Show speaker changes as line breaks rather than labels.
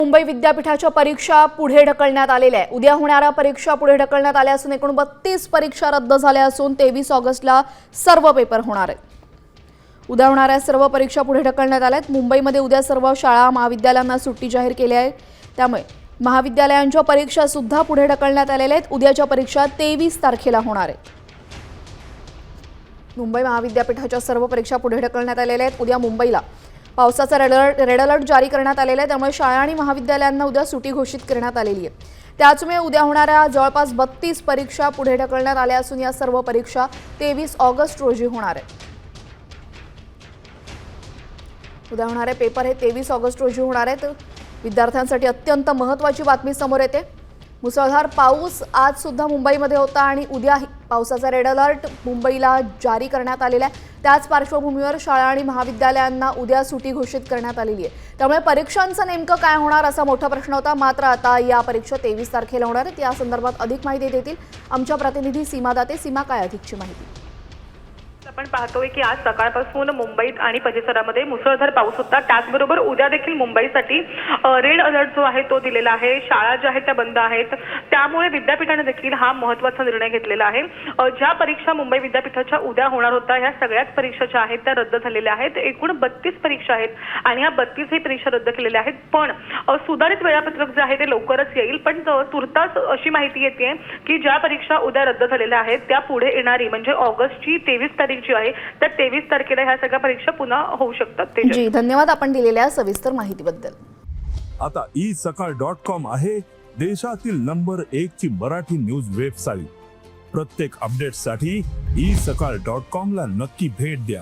मुंबई विद्यापीठाच्या परीक्षा पुढे ढकलण्यात आलेल्या आहे। उद्या होणाऱ्या परीक्षा पुढे ढकलण्यात आल्या असून एकूण 32 परीक्षा रद्द झाल्या असून 23 ऑगस्टला सर्व पेपर होणार आहेत। उद्या होणाऱ्या सर्व परीक्षा पुढे ढकलण्यात आल्या आहेत। मुंबईमध्ये उद्या सर्व शाळा महाविद्यालयांना सुट्टी जाहीर केली आहे। त्यामुळे महाविद्यालयांच्या परीक्षा सुद्धा पुढे ढकलण्यात आलेल्या आहेत। उद्याच्या परीक्षा 23 तारखेला होणार आहेत। मुंबई महाविद्यापीठाच्या सर्व परीक्षा पुढे ढकलण्यात आलेल्या आहेत। उद्या मुंबईला पावसाचा रेड अलर्ट जारी करण्यात आलेला आहे। त्यामुळे शाळा आणि महाविद्यालयांना उद्या सुट्टी घोषित करण्यात आलेली आहे। त्याचमुळे उद्या होणाऱ्या जवळपास 32 परीक्षा पुढे ढकलण्यात आल्या असून या सर्व परीक्षा 23 ऑगस्ट रोजी होणार आहेत। उद्या होणारे पेपर हे 23 ऑगस्ट रोजी होणार आहेत। विद्यार्थ्यांसाठी अत्यंत महत्त्वाची बातमी समोर येते। मुसळधार पाऊस आज सुद्धा मुंबईमध्ये होता आणि उद्याही पावसाचा रेड अलर्ट मुंबईला जारी करण्यात आलेला आहे। त्याच पार्श्वभूमीवर शाळा आणि महाविद्यालयांना उद्या सुट्टी घोषित करण्यात आलेली आहे। त्यामुळे परीक्षांचं नेमकं काय होणार असा मोठा प्रश्न होता। मात्र आता या परीक्षा 23 तारखेला होणार आहेत। या संदर्भात अधिक माहिती देतील आमच्या प्रतिनिधी सीमा दाते। सीमा, काय अधिकची माहिती?
आपण पाहतोय की आज सकाळपासून मुंबईत आणि परिसरामध्ये मुसळधार पाऊस होता। त्याचबरोबर उद्या देखील मुंबईसाठी रेड अलर्ट जो आहे तो दिलेला आहे। शाळा ज्या आहेत त्या बंद आहेत। त्यामुळे विद्यापीठाने देखील हा महत्त्वाचा निर्णय घेतलेला आहे। ज्या परीक्षा मुंबई विद्यापीठाच्या उद्या होणार होत्या ह्या सगळ्याच परीक्षा ज्या आहेत त्या रद्द झालेल्या आहेत। एकूण 32 परीक्षा आहेत आणि ह्या 32 ही परीक्षा रद्द केलेल्या आहेत। पण सुधारित वेळापत्रक जे आहे ते लवकरच येईल। पण तुर्तास अशी माहिती येते की ज्या परीक्षा उद्या रद्द झालेल्या आहेत त्या पुढे येणारी म्हणजे ऑगस्टची 23 तारीख जी आहे त्या 23 तारखेला ह्या सगळ्या परीक्षा पुन्हा होऊ शकतात।
जी, धन्यवाद आपण दिलेल्या सविस्तर माहितीबद्दल।
आता isakal.com आहे देशातील नंबर 1 ची मराठी न्यूज वेबसाईट। प्रत्येक अपडेटसाठी isakal.com ला नक्की भेट द्या।